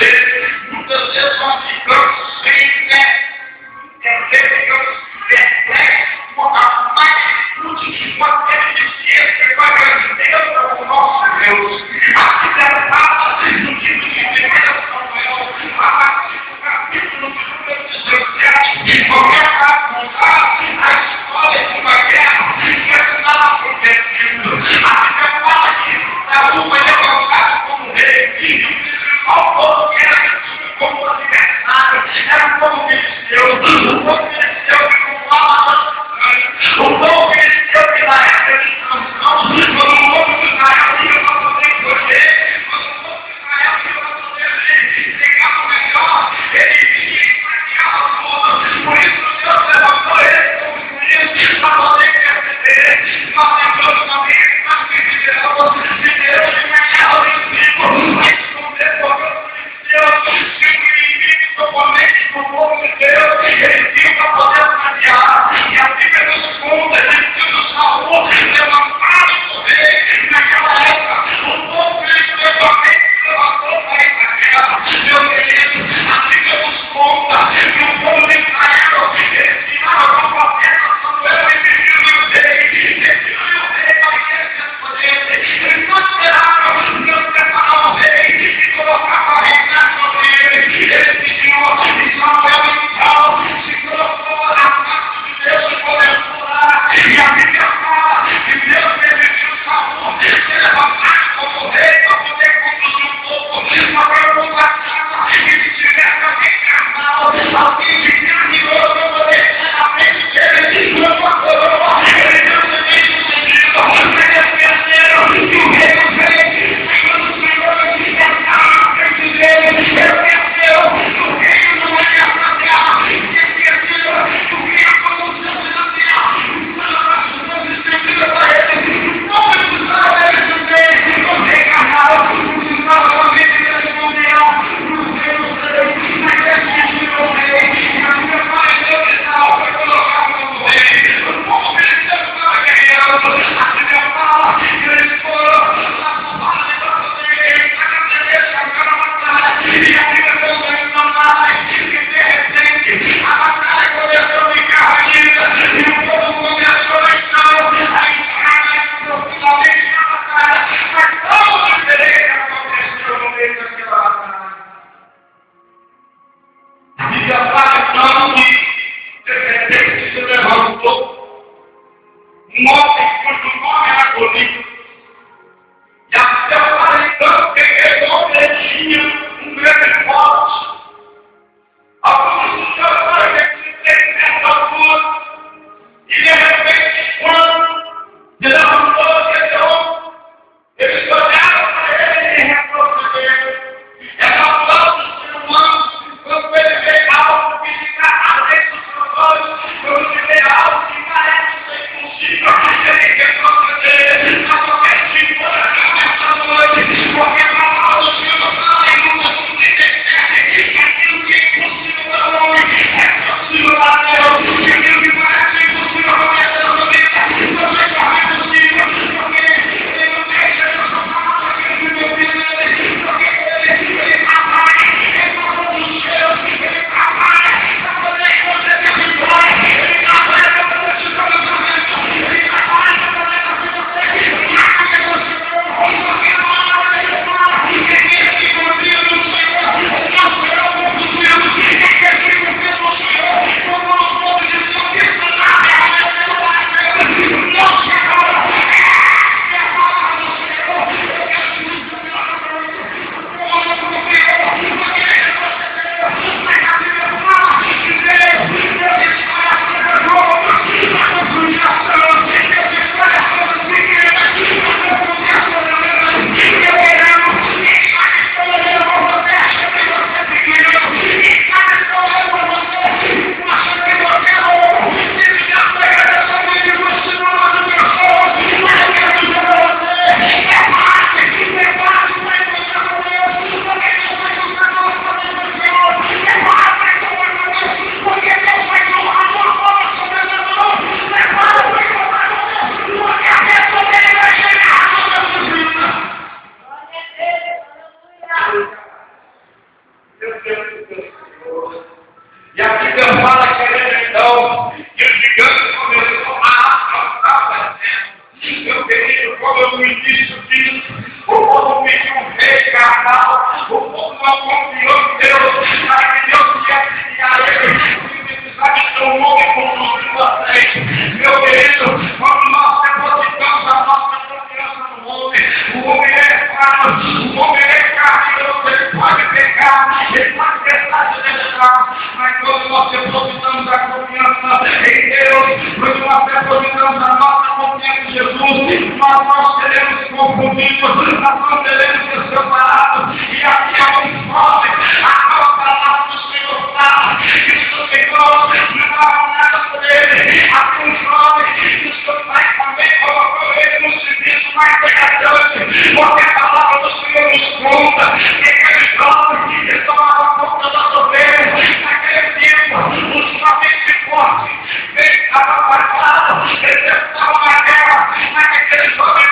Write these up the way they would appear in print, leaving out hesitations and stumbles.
vezes. Muitas vezes nós ficamos sem fé. Ficamos perplexos com a magnitude, com a beneficência, com a grandeza do nosso Deus. Aqui derrota no livro de 1 Samuel, a partir do capítulo número 17, começa a contar a história de uma guerra que estava acontecendo. A Bíblia fala que Saul foi levantado como rei, e o principal povo que era como adversário era o povo filisteu. O povo filisteu que cultuava o povo filisteu que na época de Sansão, quando o povo de Israel ia para poder correr, quando o povo de Israel ia para poder pegar o melhor, ele vinha e saqueava tudo. Por isso Deus levantou ele como juiz para poder perceber. Nós lembramos também que nós viveremos de Deus de ganhar o inimigo, mas esconder porque o filisteu, se o inimigo totalmente no povo de Deus, ele tinha para poder saquear. E a Bíblia nos conta que o Saul levantado por rei naquela época, o povo filisteu também se levantou para ir para a guerra. Meu querido, a Bíblia nos conta que o povo de Israel, eles tiraram com profeta Samuel e pediram o rei. Pediram o rei para que ele respondesse. Eles não esperaram Deus preparar o rei e colocar para reinar sobre ele. Ele pediu, e Samuel então se colocou na face de Deus e começou lá. E a Bíblia fala que Deus permitiu Saul se levantar como rei para poder conduzir o povo para uma batalha. E se tivesse alguém carnal, alguém de carne e osso para poder estar na frente dele, uma coroa, ele não se fez sucedido. Mas eles perceberam que o rei dos reis, Senhor dos senhores, estava na frente dele. Ele percebeu que o reino não é essa terra. Ele percebeu que o rei aconteceu na terra. Então, nós estendemos para ele. Não precisava responder. O rei carnal, não precisava somente responder. O rei dos reis, mas ele pediu o rei. E a minha pai deu de tal para colocar como rei. O povo cristão estava guerreando. A Bíblia fala que eles foram lá para para poder estabelecer a batalha. E a Bíblia não mais que de repente a batalha começou a ficar ainda. E o povo começou então a entrar profundamente na batalha. Mas tão diferente aconteceu no meio daquela batalha. A Bíblia fala então que de repente se levantou um homem cujo nome era Golias. E a Bíblia fala então que aquele homem tinha um grande pecar, ele pode pensar de deixar, mas quando nós depositamos a confiança em Deus, quando nós depositamos a nossa confiança em Jesus, nós não seremos confundidos, nós não seremos separados, e aqui é um homem, a palavra do Senhor fala, que o Senhor não há nada por ele, aqui um jovem, que o Senhor também colocou ele no serviço mais degradante, porque a palavra do Senhor nos conta que aquele jovem, ele tomava conta das ovelhas, naquele tempo, os jovens fortes, ele estava passado, ele estava na guerra, mas aquele jovem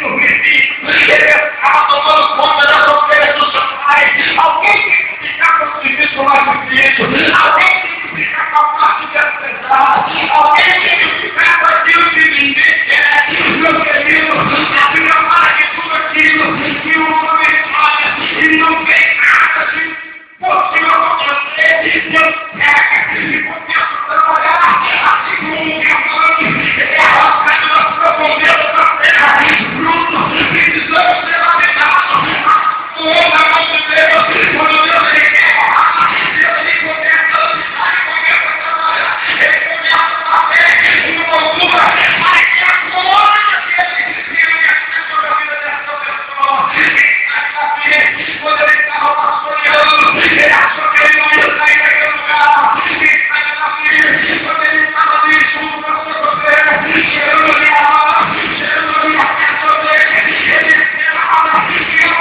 no vizinho, ele estava tomando conta das ovelhas do seu pai. Alguém tem que ficar com o serviço mais difícil, alguém tem que ficar com a parte de pesada, alguém tem que ficar com aquilo que ninguém quer. Meu querido, a Bíblia fala de tudo aquilo que o homem faz e não tem nada de possível acontecer. Deus pega e começa a trabalhar assim como um diamante, ele arrasta nas profundezas da terra. Bruno, precisamos ser laminados. O homem da mão de Deus, quando Deus ele quer honrar, Deus ele começa a lutar, ele começa a trabalhar, ele começa a fazer uma loucura, mas que a glória dele, ele recebe sobre a vida dessa pessoa. Ele sabe quando ele estava pastoreando, ele achou que ele não ia sair daquele lugar. Ele sabe quando ele estava ali junto com a sua ovelha, cheirando ali a alma, cheirando ali a pessoa dele, ele esperava que eu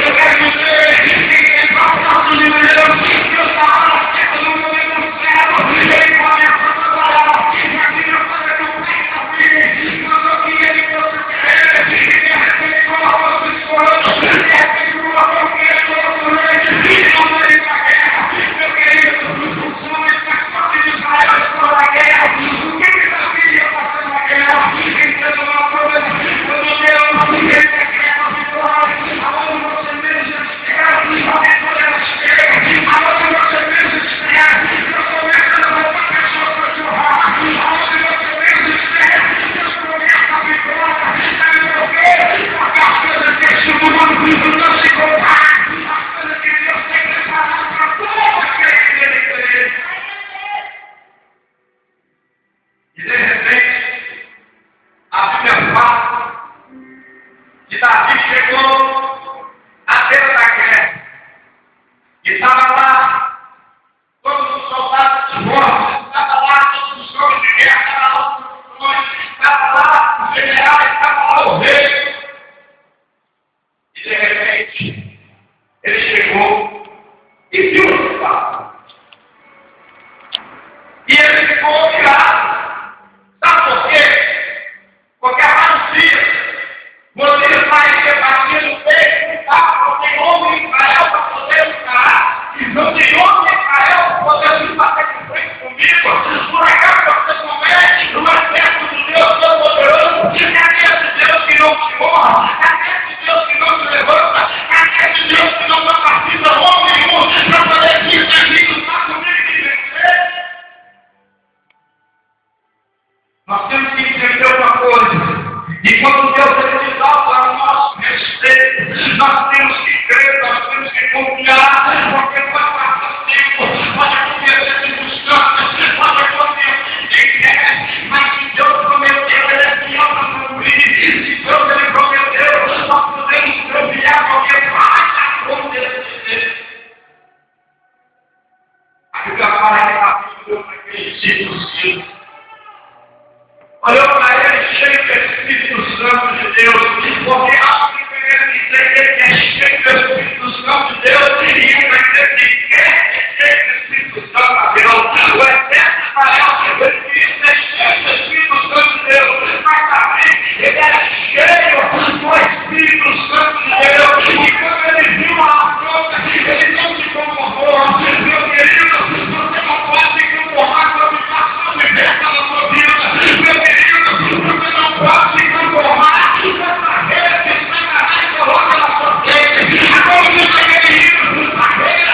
eu quero dizer que quem passa de Deus, Deus está certo no momento certo, ele começa a trabalhar, e a Bíblia fala que o Pai está firme, mandou que ele fosse querer, e de repente colocou os escolhos, de repente colocou que ele colocou ele, e não veio para a guerra. Meu querido, os homens mais fortes de Israel foram na guerra, o que ele sabia passando na guerra? Entendo uma coisa, quando Deus, ele decreta a vitória, aonde você mesmo espera, aonde você mesmo espera, Deus começa a levantar pessoas para te honrar, aonde você mesmo espera, Deus começa a vitória, sabe por quê? Porque as coisas desse mundo não se comparam, as coisas que Deus tem preparado para todo aquele que ele crê. E de repente, a Bíblia fala que Davi chegou à beira da guerra e estava lá todos os soldados de força, estava lá todos os homens de guerra, estava lá os homens, estava lá o general, estava lá o rei. E de repente, ele chegou e viu o estado. E ele ficou virado. Sabe por quê? Porque a manusia, você vai ser batido bem, tá? Não tem homem em Israel para poder lutar, não tem homem em Israel para poder vir bater de frente comigo. Por acaso você não é no exército de Deus Todo-Poderoso? É aquele Deus que não te honra, é aquele Deus que não te levanta, é aquele Deus que não capacita homem nenhum para poder vir aqui lutar comigo e vencer. Nós temos que entender uma coisa. E quando Deus ele nos dá para o nosso respeito, nós temos que crer, nós temos que confiar, porque pode passar o tempo, pode acontecer circunstâncias, pode acontecer quem quer, mas se Deus prometeu, ele é fiel para cumprir. Se Deus ele prometeu, nós podemos confiar, porque vai acontecer. A Bíblia fala que Davi olhou para aquele discípulo, olhou para ele cheio do Espírito Santo de Deus, porque há que querer dizer que ele é cheio do Espírito Santo de Deus, e ele vai dizer que quer ser cheio do Espírito Santo de Deus. O exército de Israel, ele queria ser cheio do Espírito Santo de Deus, mas também ele era cheio do Espírito Santo de Deus, e quando ele viu a afronta, ele não se conformou. Meu querido, você não pode se conformar com a situação diversa na sua vida. Meu querido, você não pode se conformar com essa rede que Satanás coloca na sua frente. Agora você vai querer ir para a barreira,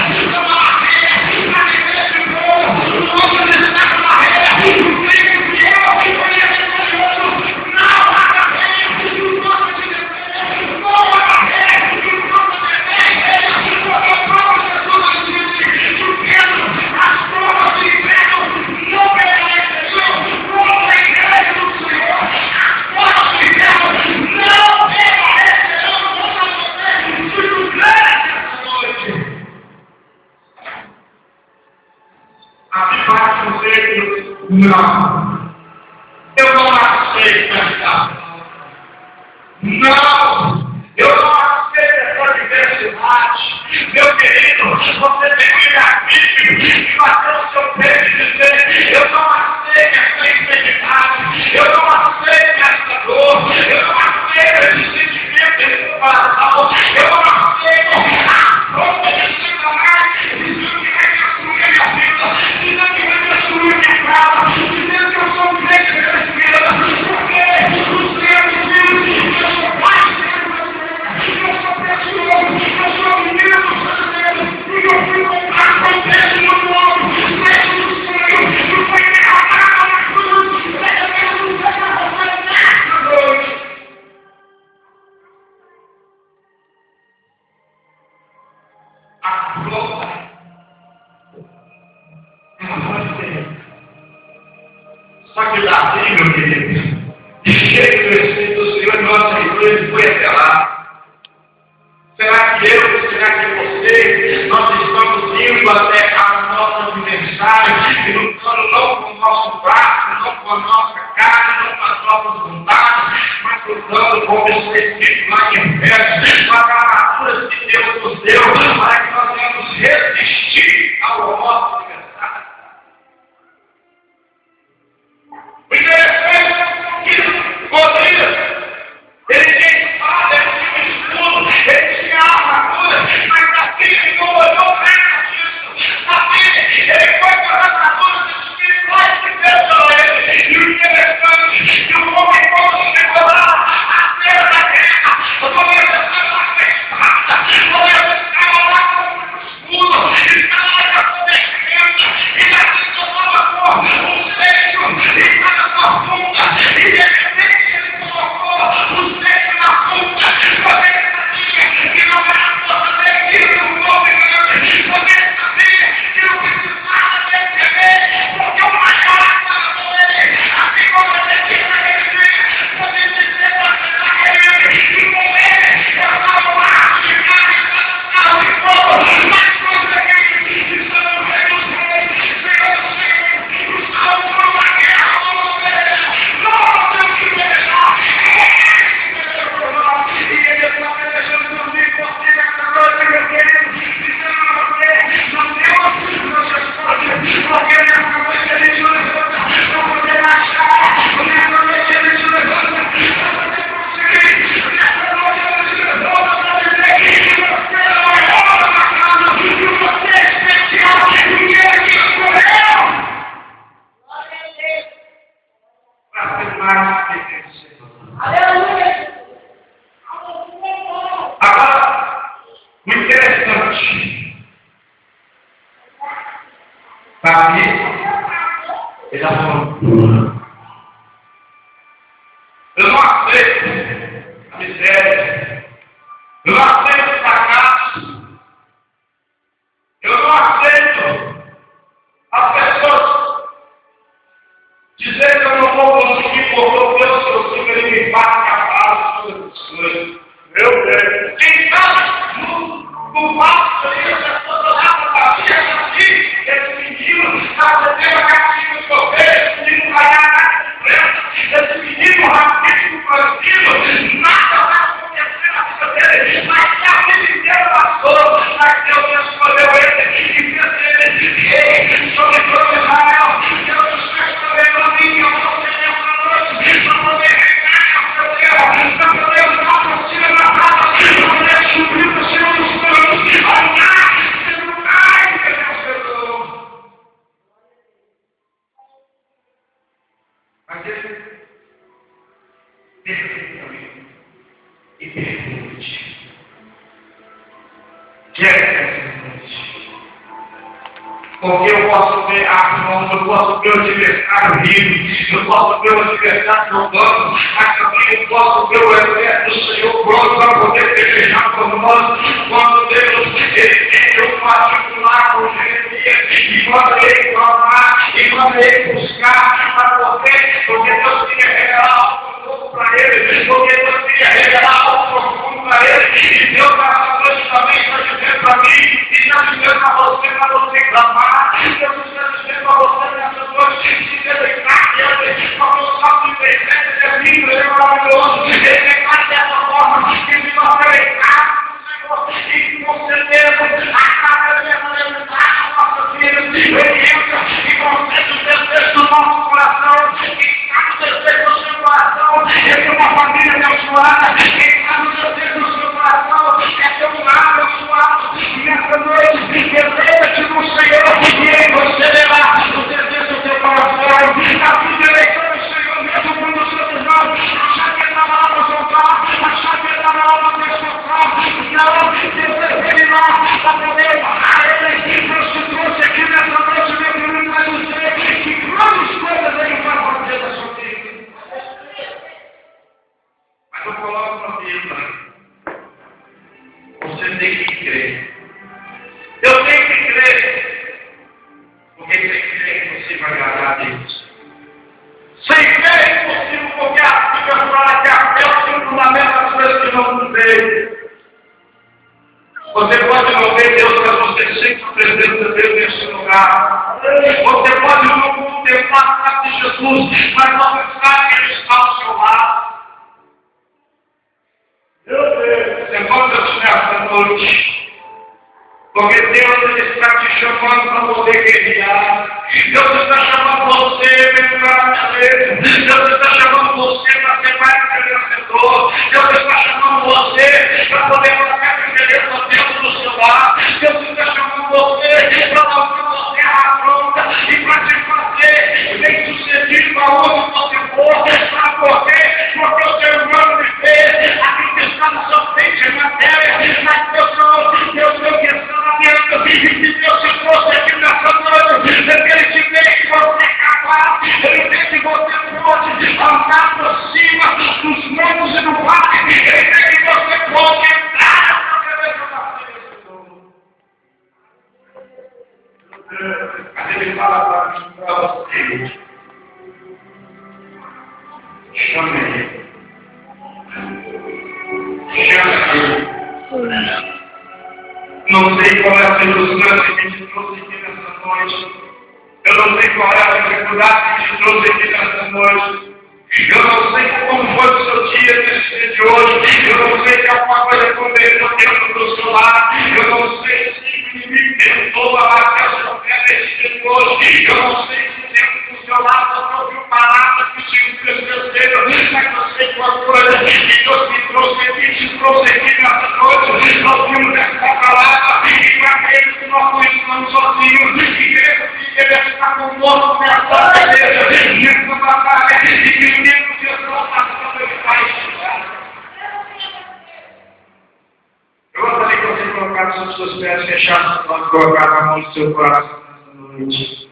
Não. Eu não aceito essa. Não. Eu não aceito essa diversidade. Meu querido, você tem que ir aqui e bater o seu peito e dizer: eu não aceito essa enfermidade. Eu não aceito essa dor. Eu não aceito esse sentimento de coração. Eu não aceito a bronca de Satanás dizendo que vai destruir a minha vida, dizendo que vai destruir a minha casa, dizendo que eu sou um crente brasileiro, porque os crentes dizem que eu sou pai, eu sou precioso, eu sou menino brasileiro, e eu fui comprar com Deus no mundo, Deus no céu, e foi derramado na cruz, Deus não vai nessa noite. A glória, ela pode ser. Só que Davi, meu querido, cheio do Espírito do Senhor, em nossa igreja, foi até lá. Será que eu, será que você, nós estamos indo até a nossa adversário e lutando não com o nosso braço, não com a nossa carne, não com as nossas vontades, mas lutando com o Espírito lá em Efésios, com as armaduras que Deus nos deu, para que nós venhamos resistir ao nosso adversário. O interessante é que Golias, ele tinha espada, ele tinha escudo, ele tinha armadura, mas Davi não olhou nada disso. Davi, ele foi com as armaduras espirituais que Deus deu ele. E o interessante é que o homem, quando chegou lá, a cena da guerra, o Golias estava lá com a espada, o Golias estava lá com o escudo, estava lá com a defesa, e Davi tomava um seixo, e estava profunda, e de repente ele colocou o seixo na ponta, porque ele sabia que não era a força dele, do homem grande, porque ele sabia que não precisava defender, porque o maior estava com ele, assim como ele tinha naquele dia, poder dizer para ele, e com ele, eu estava lá, e carro de fogo, mas quando ele estava no rei dos reis, Senhor dos senhores, estava numa guerra, nós temos que melhorar, e ele está deixando dormir você nessa noite, meu querido, dizendo a você, não temos, não se esconde, porque nessa noite ele te levanta, para poder achar, nessa noite ele te levanta, para poder conseguir, nessa noite ele te levanta, para dizer que você é o maior da casa, que você é especial, e ele te escolheu. Para ser mais pertencedor. Aleluia! Agora, o interessante, Davi, ele falou: eu não aceito a miséria, eu não aceito o fracasso, eu não aceito as pessoas dizer que eu não vou conseguir, porque Deus, seu Senhor, ele me faz capaz de todas as coisas. Meu Deus! Então, no passo ali, as pessoas olhavam para mim e assim, esse menino está fazendo a caixinha do governo, e não vai dar nada de pressa. Esse menino raquítico, franzino, nada vai acontecer na vida dele, mas que a vida inteira passou, mas Deus escolheu ele e fez ele rei sobre todo Israel. Deus escolheu a mim, eu vou ser nessa noite, para poder reinar no seu Deus, para poder usar o Senhor na casa, para poder subir o Senhor dos planos, olhar, ser um pai que vencedor. Mas ele perfeitamente e perfeitamente porque eu posso ver a mão, eu posso ver o adversário rindo, eu posso ver o adversário jogando, mas também eu posso ver o exército do Senhor pronto para poder festejar por nós, quando Deus ele particular com Jeremias, e quando ele clamar, e quando ele buscar para poder, porque Deus queria revelar algo novo para ele, porque Deus queria revelar algo profundo para ele, e Deus nessa noite também está dizendo para mim, e está dizendo para você clamar, Deus está dizendo para você nessa noite, dizendo você tem que crer. Eu tenho que crer. Porque sem crer é impossível agradar a Deus. Sem fé é impossível, porque a Bíblia fala que a fé é o fundamento das coisas que não veem. Você pode não ver Deus, mas você sente a presença de Deus nesse lugar. Você pode não contemplar a face de Jesus, mas você sabe que Ele está ao seu lado. Você pode assumir essa noite. Porque Deus Ele está te chamando para você guerrear. Deus está chamando você para entrar na mesa. Deus está chamando você para ser mais vencedor. Deus está chamando você para poder colocar a diferença dentro do seu lar. Deus está chamando você para colocar você à pronta e para te fazer bem sucedido aonde você for. Sabe por quê? Porque o ser humano viver aquilo que está no seu peito é matéria, mas Deus não questão. E se Deus te trouxe aqui nessa noite, Ele te vê que você é capaz, Ele vê que você pode andar por cima dos montes e do vale, Ele vê que você pode entrar na cabeça da vida. Mas Ele fala para você, chame Ele. Chame Ele. Não sei qual é a circunstância que te trouxe aqui nessa noite. Eu não sei qual é a dificuldade que te trouxe aqui nessa noite. Eu não sei como foi o seu dia nesse dia de hoje. Eu não sei se alguma coisa aconteceu dentro do seu lar. Eu não sei se o inimigo tentou abater a sua fé nesse dia de hoje. Eu não sei se dentro do seu lar você ouviu palavras que te entristeceram. Mas eu sei uma coisa, que Deus me trouxe aqui, te trouxe aqui nessa noite. Nós ouvimos essa palavra e para aqueles que nós não estamos sozinhos, e que Ele está conosco nessa igreja, nessa batalha, e que o tempo de exaltação Ele vai chegar. Eu gostaria que você colocasse os seus pés fechados, para colocar a mão no seu coração nessa noite.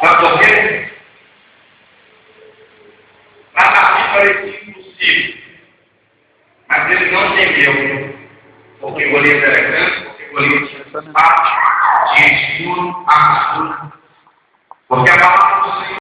Sabe por quê? Lá na Bíblia parecia impossível. Mas ele não temeu, porque o Golias era